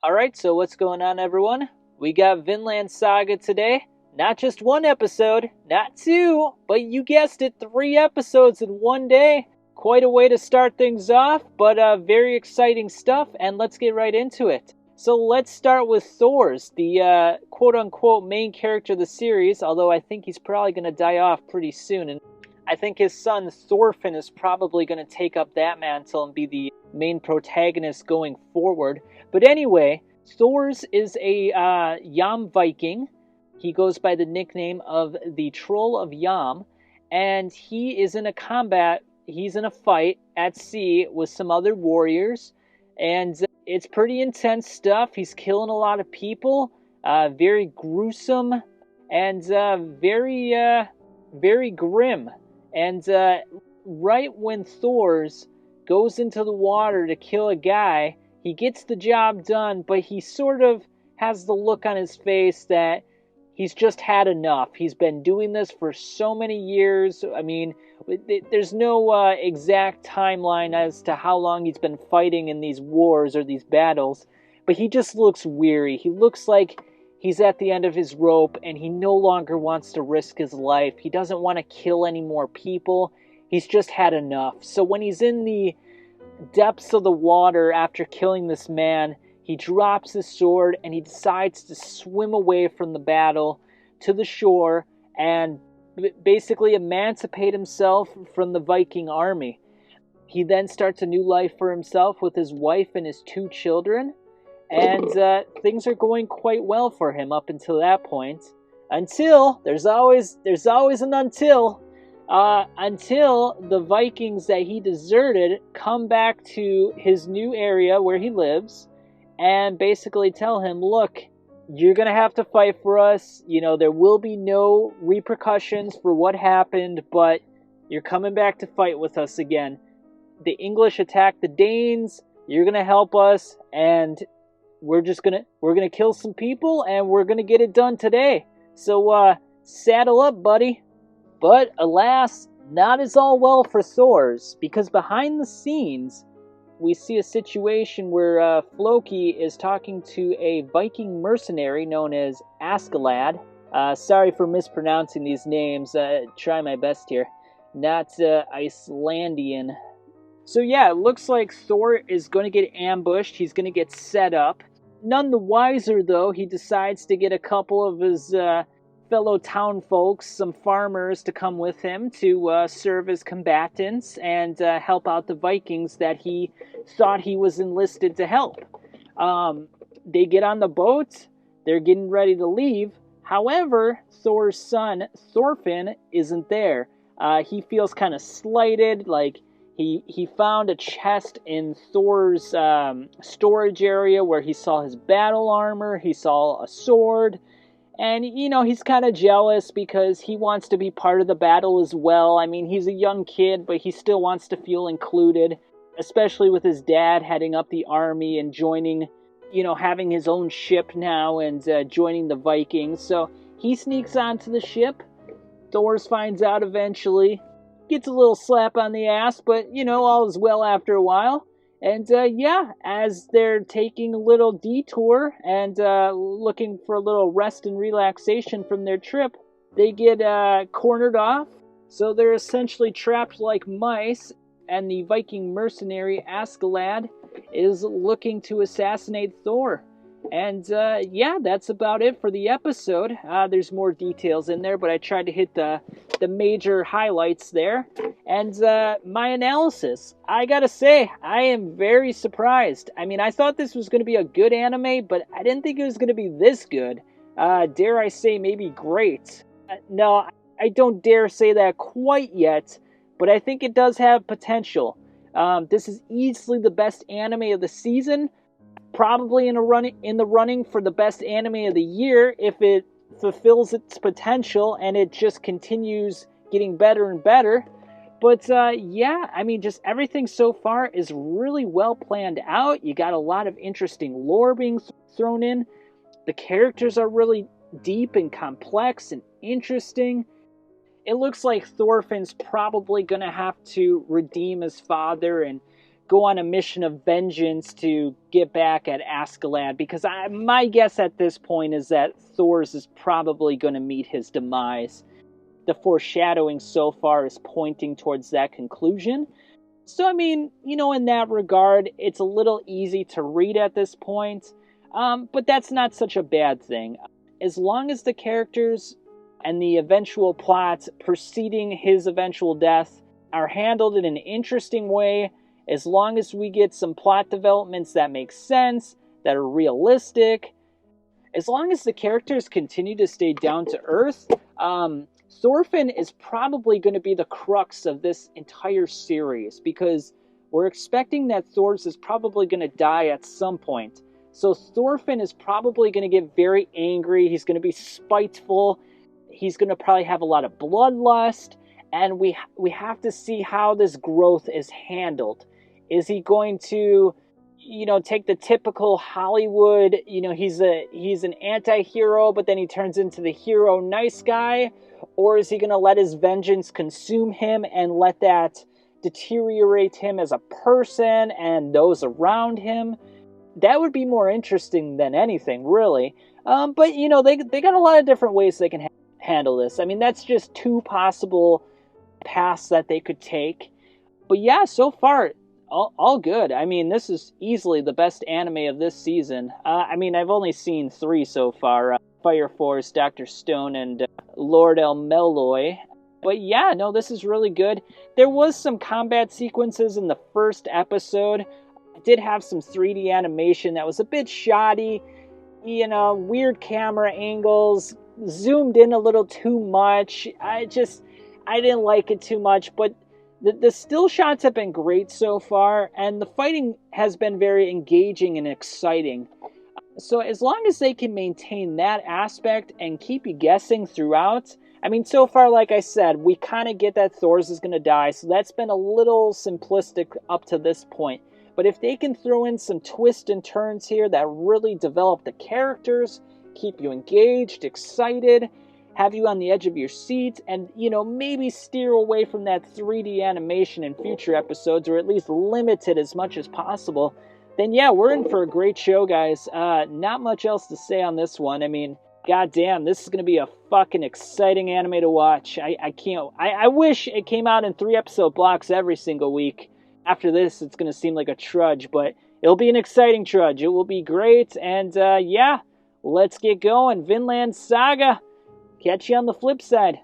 Alright, so what's going on, everyone? We got Vinland Saga today. Not just one episode, not two, but you guessed it, 3 episodes in one day. Quite a way to start things off, but very exciting stuff, and let's get right into it. So let's start with Thors, the quote-unquote main character of the series, although I think he's probably going to die off pretty soon, and I think his son Thorfinn is probably going to take up that mantle and be the main protagonist going forward. But anyway, Thors is a Yam Viking. He goes by the nickname of the Troll of Yam, and he is in a combat. He's in a fight at sea with some other warriors, and it's pretty intense stuff. He's killing a lot of people, very gruesome, and very grim. And right when Thors goes into the water to kill a guy, he gets the job done, but he sort of has the look on his face that he's just had enough. He's been doing this for so many years. I mean, there's no exact timeline as to how long he's been fighting in these wars or these battles, but he just looks weary. He looks like he's at the end of his rope, and he no longer wants to risk his life. He doesn't want to kill any more people. He's just had enough. So when he's in the depths of the water after killing this man, he drops his sword and he decides to swim away from the battle to the shore and basically emancipate himself from the Viking army. He then starts a new life for himself with his wife and his 2 children, and things are going quite well for him up until that point. Until there's always an until the Vikings that he deserted come back to his new area where he lives and basically tell him, look, you're going to have to fight for us. You know, there will be no repercussions for what happened, but you're coming back to fight with us again. The English attacked the Danes. You're going to help us, and we're going to kill some people, and we're going to get it done today. So saddle up, buddy. But alas, not as all well for Thors, because behind the scenes, we see a situation where Floki is talking to a Viking mercenary known as Askeladd. Sorry for mispronouncing these names. Try my best here. Not Icelandian. So yeah, it looks like Thor is going to get ambushed. He's going to get set up. None the wiser, though, he decides to get a couple of his fellow town folks, some farmers, to come with him to serve as combatants and help out the Vikings that he thought he was enlisted to help. They get on the boat. They're getting ready to leave. However, Thor's son, Thorfinn, isn't there. He feels kind of slighted, like he found a chest in Thor's storage area where he saw his battle armor, he saw a sword, and, you know, he's kind of jealous because he wants to be part of the battle as well. I mean, he's a young kid, but he still wants to feel included, especially with his dad heading up the army and joining, you know, having his own ship now and joining the Vikings. So he sneaks onto the ship. Thors finds out eventually. Gets a little slap on the ass, but, you know, all is well after a while. And, yeah, as they're taking a little detour and looking for a little rest and relaxation from their trip, they get cornered off. So they're essentially trapped like mice, and the Viking mercenary Askeladd is looking to assassinate Thor. And, yeah, that's about it for the episode. There's more details in there, but I tried to hit the major highlights there. And my analysis, I gotta say, I am very surprised. I mean, I thought this was going to be a good anime, but I didn't think it was going to be this good. Dare I say maybe great. No, I don't dare say that quite yet, but I think it does have potential. This is easily the best anime of the season, probably in the running for the best anime of the year if it fulfills its potential and it just continues getting better and better. But yeah, I mean, just everything so far is really well planned out. You got a lot of interesting lore being thrown in. The characters are really deep and complex and interesting. It looks like Thorfinn's probably going to have to redeem his father and go on a mission of vengeance to get back at Ascalon, because my guess at this point is that Thors is probably going to meet his demise. The foreshadowing so far is pointing towards that conclusion. So, I mean, in that regard, it's a little easy to read at this point, but that's not such a bad thing. As long as the characters and the eventual plot preceding his eventual death are handled in an interesting way, as long as we get some plot developments that make sense, that are realistic, as long as the characters continue to stay down to earth, Thorfinn is probably going to be the crux of this entire series, because we're expecting that Thors is probably going to die at some point. So Thorfinn is probably going to get very angry, he's going to be spiteful, he's going to probably have a lot of bloodlust, and we have to see how this growth is handled. Is he going to, take the typical Hollywood, he's an anti-hero, but then he turns into the hero nice guy? Or is he going to let his vengeance consume him and let that deteriorate him as a person and those around him? That would be more interesting than anything, really. But, they got a lot of different ways they can handle this. I mean, that's just two possible paths that they could take. But yeah, so far, all good. I mean, this is easily the best anime of this season. I've only seen 3 so far. Fire Force, Dr. Stone, and Lord Elmeloy. But yeah, no, this is really good. There was some combat sequences in the first episode. It did have some 3D animation that was a bit shoddy. Weird camera angles, zoomed in a little too much. I didn't like it too much, but the still shots have been great so far, and the fighting has been very engaging and exciting. So as long as they can maintain that aspect and keep you guessing throughout, so far, like I said, we kind of get that Thors is going to die, so that's been a little simplistic up to this point. But if they can throw in some twists and turns here that really develop the characters, keep you engaged, excited, have you on the edge of your seat, and, maybe steer away from that 3D animation in future episodes, or at least limit it as much as possible, then yeah, we're in for a great show, guys. Not much else to say on this one. Goddamn, this is going to be a fucking exciting anime to watch. I wish it came out in 3-episode blocks every single week. After this, it's going to seem like a trudge, but it'll be an exciting trudge. It will be great, and yeah, let's get going. Vinland Saga. Catch you on the flip side.